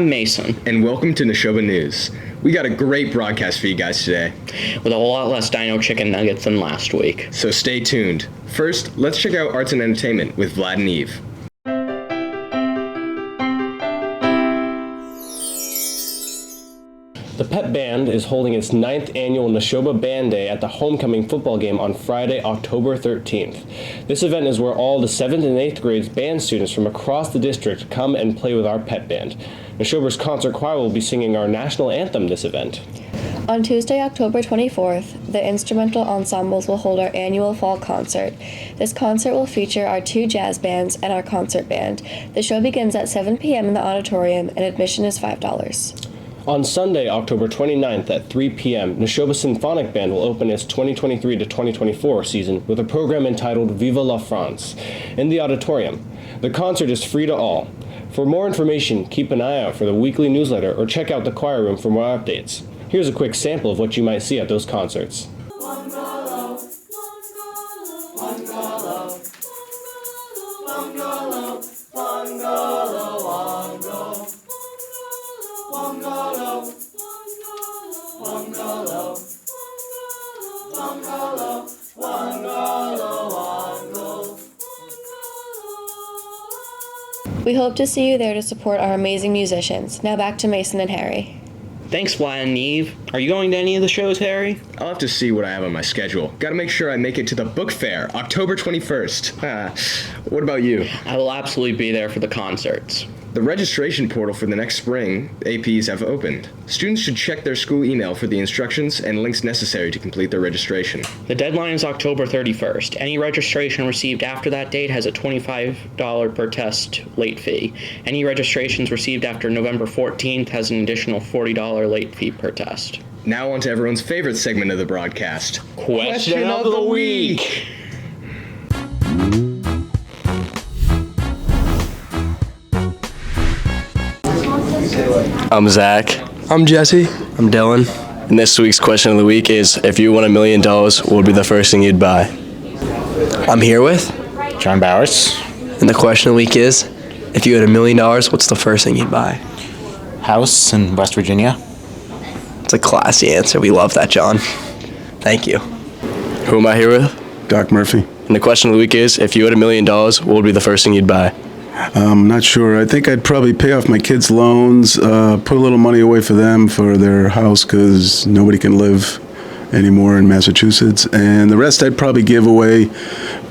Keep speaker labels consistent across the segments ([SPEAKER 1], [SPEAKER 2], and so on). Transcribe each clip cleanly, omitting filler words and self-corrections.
[SPEAKER 1] I'm Mason.
[SPEAKER 2] And welcome to Nashoba News. We got a great broadcast for you guys today,
[SPEAKER 1] With a whole lot less dino chicken nuggets than last week.
[SPEAKER 2] so stay tuned. First, let's check out arts and entertainment with Vlad and Eve.
[SPEAKER 3] The Pep Band is holding its 9th annual Nashoba Band Day at the homecoming football game on Friday, October 13th. This event is where all the 7th and 8th grades band students from across the district come and play with our Pep Band. Nashoba's concert choir will be singing our national anthem this event.
[SPEAKER 4] On Tuesday, October 24th, the instrumental ensembles will hold our annual fall concert. This concert will feature our 2 jazz bands and our concert band. The show begins at 7 p.m. in the auditorium, and admission is $5.
[SPEAKER 3] On Sunday, October 29th at 3 p.m., Nashoba Symphonic Band will open its 2023 to 2024 season with a program entitled Viva la France in the auditorium. The concert is free to all. For more information, keep an eye out for the weekly newsletter or check out the choir room for more updates. Here's a quick sample of what you might see at those concerts.
[SPEAKER 4] We hope to see you there to support our amazing musicians. Now back to Mason and Harry.
[SPEAKER 1] Thanks, Vlad and Eve. Are you going to any of the shows, Harry?
[SPEAKER 2] I'll have to see what I have on my schedule. Gotta make sure I make it to the book fair, October 21st. What about you?
[SPEAKER 1] I will absolutely be there for the concerts.
[SPEAKER 2] The registration portal for the next spring APs have opened. Students should check their school email for the instructions and links necessary to complete their registration.
[SPEAKER 1] The deadline is October 31st. Any registration received after that date has a $25 per test late fee. Any registrations received after November 14th has an additional $40 late fee per test.
[SPEAKER 2] Now on to everyone's favorite segment of the broadcast.
[SPEAKER 1] Question of the week.
[SPEAKER 5] I'm Zach.
[SPEAKER 6] I'm Jesse.
[SPEAKER 5] I'm Dylan. And this week's question of the week is, if you won $1 million, what would be the first thing you'd buy? I'm here with
[SPEAKER 6] John Bowers.
[SPEAKER 5] And the question of the week is, if you had $1 million, what's the first thing you'd buy?
[SPEAKER 6] House in West Virginia.
[SPEAKER 5] It's a classy answer. We love that, John. Thank you. Who am I here with?
[SPEAKER 7] Doc Murphy.
[SPEAKER 5] And the question of the week is, if you had $1 million, what would be the first thing you'd buy?
[SPEAKER 7] I'm not sure. I think I'd probably pay off my kids' loans, put a little money away for them for their house because nobody can live anymore in Massachusetts. And the rest I'd probably give away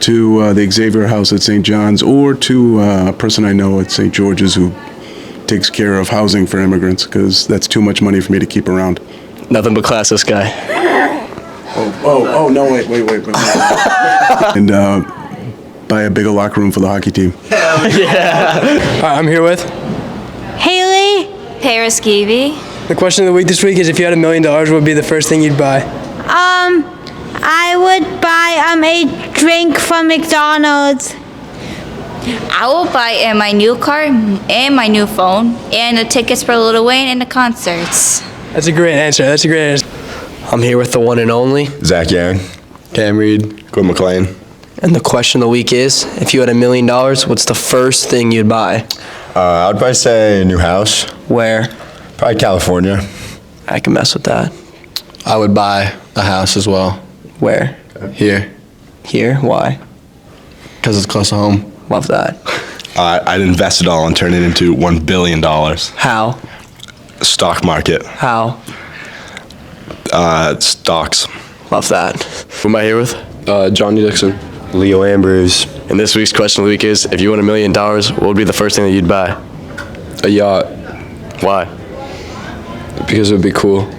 [SPEAKER 7] to the Xavier House at St. John's or to a person I know at St. George's who takes care of housing for immigrants because that's too much money for me to keep around.
[SPEAKER 5] Nothing but class, this guy.
[SPEAKER 7] No, wait. And buy a bigger locker room for the hockey team.
[SPEAKER 6] Hi, I'm here with.
[SPEAKER 8] Haley Paraskivi.
[SPEAKER 6] The question of the week this week is, if you had $1 million, what would be the first thing you'd buy?
[SPEAKER 8] I would buy a drink from McDonald's. I will buy my new car and my new phone and the tickets for Lil Wayne and the concerts.
[SPEAKER 6] That's a great answer.
[SPEAKER 5] I'm here with the one and only.
[SPEAKER 9] Zach Yaron, Cam Reed, Gordon McLean.
[SPEAKER 5] And the question of the week is, if you had $1 million, what's the first thing you'd buy?
[SPEAKER 9] I would probably say a new house.
[SPEAKER 5] Where?
[SPEAKER 9] Probably California.
[SPEAKER 5] I can mess with that.
[SPEAKER 9] I would buy a house as well.
[SPEAKER 5] Where?
[SPEAKER 9] Here.
[SPEAKER 5] Here? Why?
[SPEAKER 9] Because it's close to home.
[SPEAKER 5] Love that.
[SPEAKER 9] I'd invest it all and turn it into $1 billion.
[SPEAKER 5] How?
[SPEAKER 9] Stock market.
[SPEAKER 5] How?
[SPEAKER 9] Stocks.
[SPEAKER 5] Love that. Who am I here with?
[SPEAKER 9] Johnny Dixon.
[SPEAKER 5] Leo Ambrose. And this week's question of the week is, if you won $1 million, what would be the first thing that you'd buy?
[SPEAKER 9] A yacht.
[SPEAKER 5] Why?
[SPEAKER 9] Because it would be cool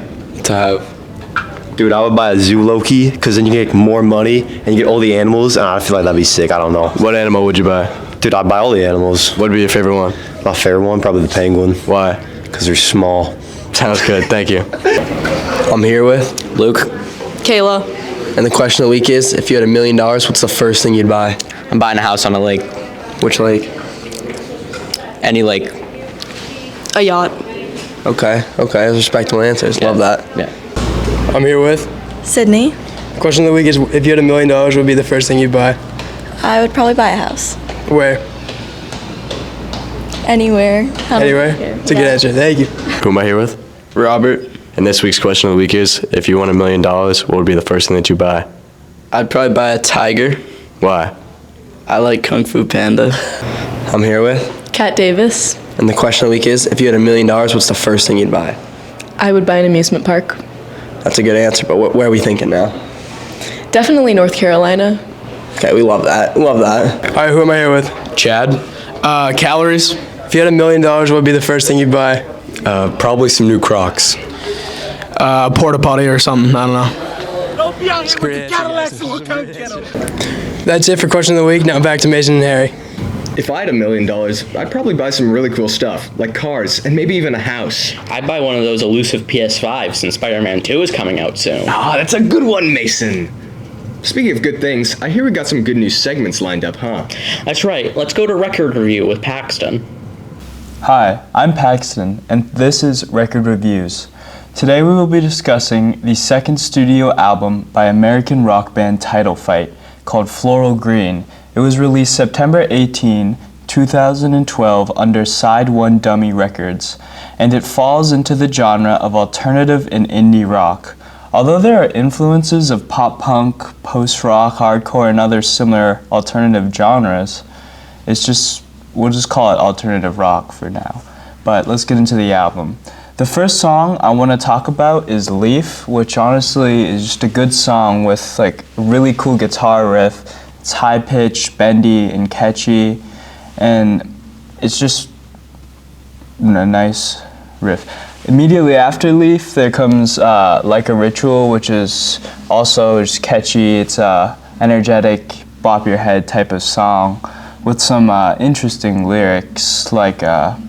[SPEAKER 9] to have.
[SPEAKER 10] Dude, I would buy a zoo low-key, because then you get more money, and you get all the animals, and I feel like that'd be sick. I don't know.
[SPEAKER 5] What animal would you buy?
[SPEAKER 10] Dude, I'd buy all the animals.
[SPEAKER 5] What would be your favorite one?
[SPEAKER 10] My favorite one, probably the penguin.
[SPEAKER 5] Why?
[SPEAKER 10] Because they're small.
[SPEAKER 5] Sounds good, thank you. I'm here with
[SPEAKER 11] Luke. Kayla.
[SPEAKER 5] And the question of the week is, if you had $1 million, what's the first thing you'd buy?
[SPEAKER 11] I'm buying a house on a lake.
[SPEAKER 5] Which lake?
[SPEAKER 11] Any lake.
[SPEAKER 8] A yacht.
[SPEAKER 5] Okay, respectable answers.
[SPEAKER 11] Yeah.
[SPEAKER 5] Love that.
[SPEAKER 6] Yeah. I'm here with.
[SPEAKER 8] Sydney.
[SPEAKER 6] The question of the week is, if you had $1 million, what would be the first thing you'd buy?
[SPEAKER 8] I would probably buy a house.
[SPEAKER 6] Where?
[SPEAKER 4] Anywhere.
[SPEAKER 6] Anywhere? It's a good answer. Thank you.
[SPEAKER 5] Who am I here with?
[SPEAKER 9] Robert.
[SPEAKER 5] And this week's question of the week is, if you won $1 million, what would be the first thing that you buy?
[SPEAKER 11] I'd probably buy a tiger.
[SPEAKER 5] Why?
[SPEAKER 11] I like Kung Fu Panda.
[SPEAKER 5] I'm here with.
[SPEAKER 12] Kat Davis.
[SPEAKER 5] And the question of the week is, if you had $1 million, what's the first thing you'd buy?
[SPEAKER 12] I would buy an amusement park.
[SPEAKER 5] That's a good answer, but where are we thinking now?
[SPEAKER 12] Definitely North Carolina.
[SPEAKER 5] Okay, we love that. Love that.
[SPEAKER 6] All right, who am I here with?
[SPEAKER 9] Chad.
[SPEAKER 6] Calories. If you had $1 million, what would be the first thing you'd buy?
[SPEAKER 9] Probably some new Crocs.
[SPEAKER 6] A porta potty or something. I don't know. That's it for question of the week. Now back to Mason and Harry.
[SPEAKER 2] If I had $1 million, I'd probably buy some really cool stuff, like cars, and maybe even a house.
[SPEAKER 1] I'd buy one of those elusive PS5s since Spider-Man 2 is coming out soon.
[SPEAKER 2] Ah, that's a good one, Mason. Speaking of good things, I hear we got some good new segments lined up, huh?
[SPEAKER 1] That's right. Let's go to Record Review with Paxton.
[SPEAKER 13] Hi, I'm Paxton, and this is Record Reviews. Today we will be discussing the second studio album by American rock band Title Fight, called Floral Green. It was released September 18, 2012 under Side 1 Dummy Records, and it falls into the genre of alternative and indie rock. Although there are influences of pop-punk, post-rock, hardcore, and other similar alternative genres, we'll just call it alternative rock for now. But let's get into the album. The first song I want to talk about is Leaf, which honestly is just a good song with like a really cool guitar riff. It's high-pitched, bendy, and catchy, and it's just a nice riff. Immediately after Leaf, there comes Like a Ritual, which is also just catchy. It's a energetic, bop your head type of song with some interesting lyrics, like around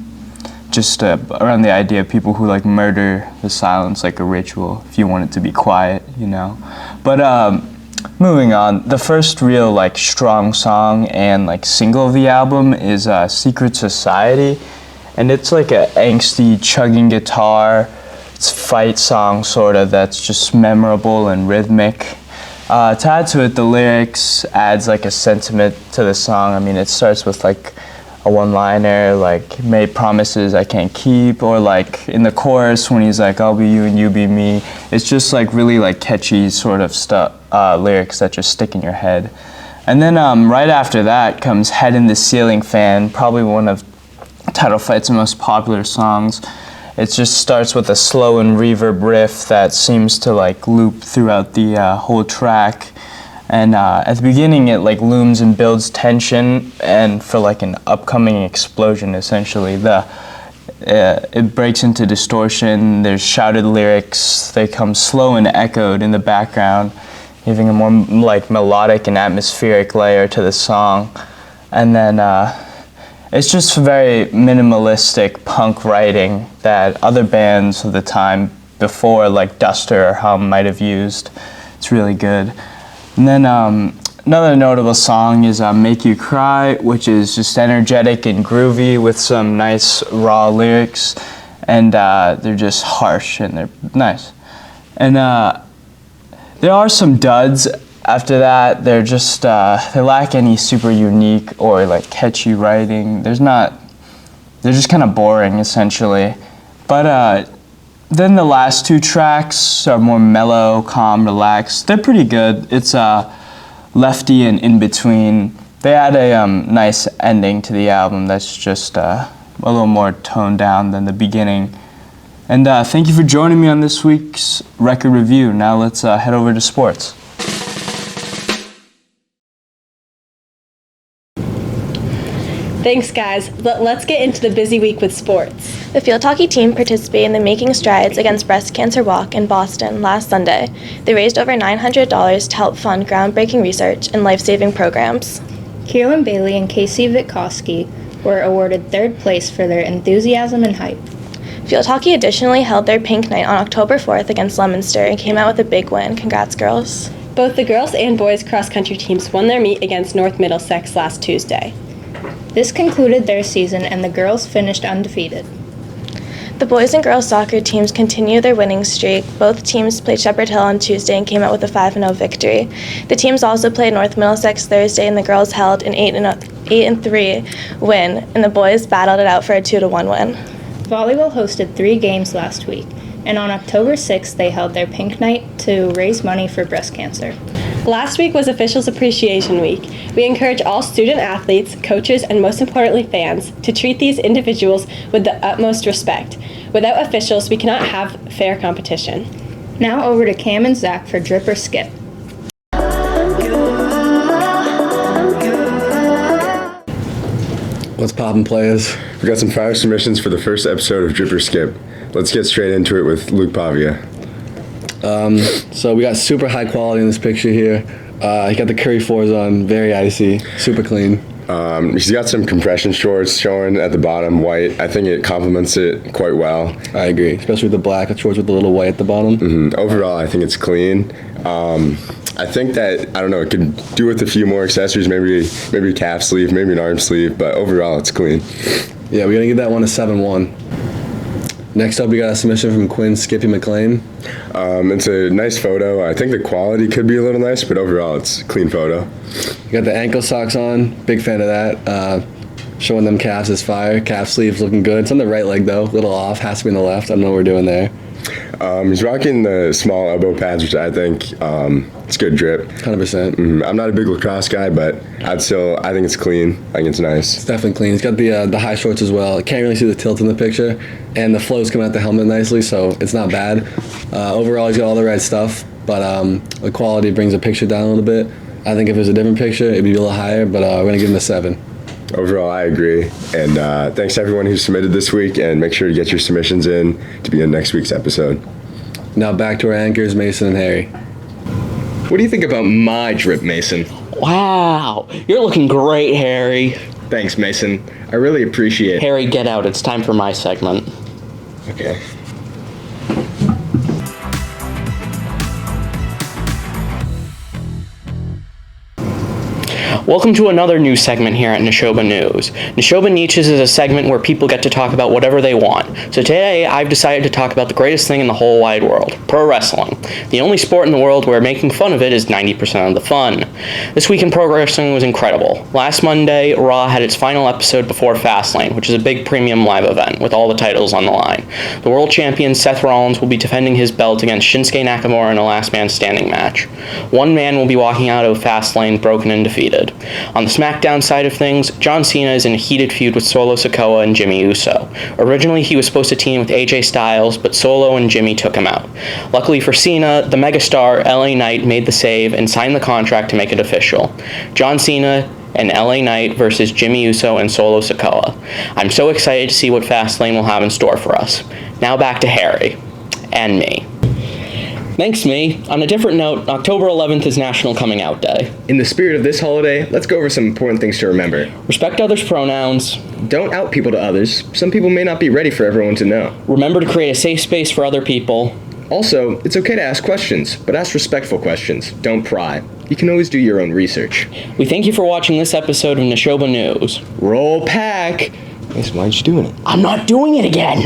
[SPEAKER 13] the idea of people who like murder the silence like a ritual, if you want it to be quiet, you know. But moving on, the first real like strong song and like single of the album is Secret Society. And it's like a angsty, chugging guitar. It's a fight song, sort of, that's just memorable and rhythmic. To add to it, the lyrics adds like a sentiment to the song. I mean, it starts with like a one-liner, like, made promises I can't keep, or like in the chorus when he's like, I'll be you and you be me. It's just like really like catchy sort of stuff, lyrics that just stick in your head. And then right after that comes Head in the Ceiling Fan, probably one of Title Fight's most popular songs. It just starts with a slow and reverb riff that seems to like loop throughout the whole track. And at the beginning it like looms and builds tension, and for like an upcoming explosion essentially. It breaks into distortion, there's shouted lyrics, they come slow and echoed in the background, giving a more like melodic and atmospheric layer to the song. And then it's just very minimalistic punk writing that other bands of the time before, like Duster or Hum, might have used. It's really good. And then another notable song is Make You Cry, which is just energetic and groovy with some nice raw lyrics. And they're just harsh and they're nice. And there are some duds. After that, they're just, they lack any super unique or like catchy writing. They're just kind of boring essentially. But then the last two tracks are more mellow, calm, relaxed. They're pretty good. It's Lefty and In Between. They add a nice ending to the album that's just a little more toned down than the beginning. And thank you for joining me on this week's record review. Now let's head over to sports.
[SPEAKER 14] Thanks, guys. Let's get into the busy week with sports.
[SPEAKER 15] The field hockey team participated in the Making Strides Against Breast Cancer Walk in Boston last Sunday. They raised over $900 to help fund groundbreaking research and life-saving programs.
[SPEAKER 16] Kieran Bailey and Casey Witkowski were awarded third place for their enthusiasm and hype.
[SPEAKER 15] Field hockey additionally held their pink night on October 4th against Leominster and came out with a big win. Congrats, girls.
[SPEAKER 14] Both the girls and boys cross-country teams won their meet against North Middlesex last Tuesday.
[SPEAKER 16] This concluded their season and the girls finished undefeated.
[SPEAKER 15] The boys and girls soccer teams continue their winning streak. Both teams played Shepherd Hill on Tuesday and came out with a 5-0 victory. The teams also played North Middlesex Thursday, and the girls held an 8-3 win, and the boys battled it out for a 2-1 win.
[SPEAKER 16] Volleyball hosted 3 games last week, and on October 6th they held their Pink Night to raise money for breast cancer.
[SPEAKER 14] Last week was Officials Appreciation Week. We encourage all student athletes, coaches, and most importantly fans to treat these individuals with the utmost respect. Without officials, we cannot have fair competition.
[SPEAKER 16] Now over to Cam and Zach for Drip or Skip.
[SPEAKER 5] What's poppin', players?
[SPEAKER 2] We got some fire submissions for the first episode of Drip or Skip. Let's get straight into it with Luke Pavia.
[SPEAKER 5] So we got super high quality in this picture here. He got the Curry 4s on, very icy, super clean.
[SPEAKER 2] He's got some compression shorts showing at the bottom, white. I think it complements it quite well.
[SPEAKER 5] I agree, especially with the black shorts with the little white at the bottom.
[SPEAKER 2] Mm-hmm. Overall, I think it's clean. I think that, I don't know, it could do with a few more accessories, maybe a calf sleeve, maybe an arm sleeve, but overall it's clean.
[SPEAKER 5] Yeah, we're gonna give that one a 7-1. Next up, we got a submission from Quinn Skippy McLean.
[SPEAKER 2] It's a nice photo. I think the quality could be a little nice, but overall it's a clean photo.
[SPEAKER 5] You got the ankle socks on, big fan of that. Showing them calves is fire. Calf sleeves looking good. It's on the right leg though, a little off, has to be on the left. I don't know what we're doing there.
[SPEAKER 2] He's rocking the small elbow pads, which I think it's good drip.
[SPEAKER 5] 100%.
[SPEAKER 2] I'm not a big lacrosse guy, but I think it's clean. I think it's nice.
[SPEAKER 5] It's definitely clean. He's got the high shorts as well. I can't really see the tilt in the picture, and the flow's coming out the helmet nicely, so it's not bad. Overall, he's got all the right stuff, but the quality brings the picture down a little bit. I think if it was a different picture, it'd be a little higher, but we're gonna give him a 7.
[SPEAKER 2] Overall, I agree. And thanks to everyone who submitted this week, and make sure to get your submissions in to be in next week's episode.
[SPEAKER 5] Now back to our anchors, Mason and Harry.
[SPEAKER 2] What do you think about my drip, Mason?
[SPEAKER 1] Wow, you're looking great, Harry.
[SPEAKER 2] Thanks, Mason. I really appreciate it.
[SPEAKER 1] Harry, get out. It's time for my segment.
[SPEAKER 2] Okay.
[SPEAKER 1] Welcome to another news segment here at Nashoba News. Nashoba Niches is a segment where people get to talk about whatever they want. So today, I've decided to talk about the greatest thing in the whole wide world, pro wrestling. The only sport in the world where making fun of it is 90% of the fun. This week in pro wrestling was incredible. Last Monday, Raw had its final episode before Fastlane, which is a big premium live event with all the titles on the line. The world champion Seth Rollins will be defending his belt against Shinsuke Nakamura in a last man standing match. One man will be walking out of Fastlane broken and defeated. On the SmackDown side of things, John Cena is in a heated feud with Solo Sikoa and Jimmy Uso. Originally, he was supposed to team with AJ Styles, but Solo and Jimmy took him out. Luckily for Cena, the megastar LA Knight made the save and signed the contract to make it official. John Cena and LA Knight versus Jimmy Uso and Solo Sikoa. I'm so excited to see what Fastlane will have in store for us. Now back to Harry. And me. Thanks, me. On a different note, October 11th is National Coming Out Day.
[SPEAKER 2] In the spirit of this holiday, let's go over some important things to remember.
[SPEAKER 1] Respect others' pronouns.
[SPEAKER 2] Don't out people to others. Some people may not be ready for everyone to know.
[SPEAKER 1] Remember to create a safe space for other people.
[SPEAKER 2] Also, it's okay to ask questions, but ask respectful questions. Don't pry. You can always do your own research.
[SPEAKER 1] We thank you for watching this episode of Nashoba News.
[SPEAKER 2] Roll Pack! Mason, why aren't you doing it?
[SPEAKER 1] I'm not doing it again!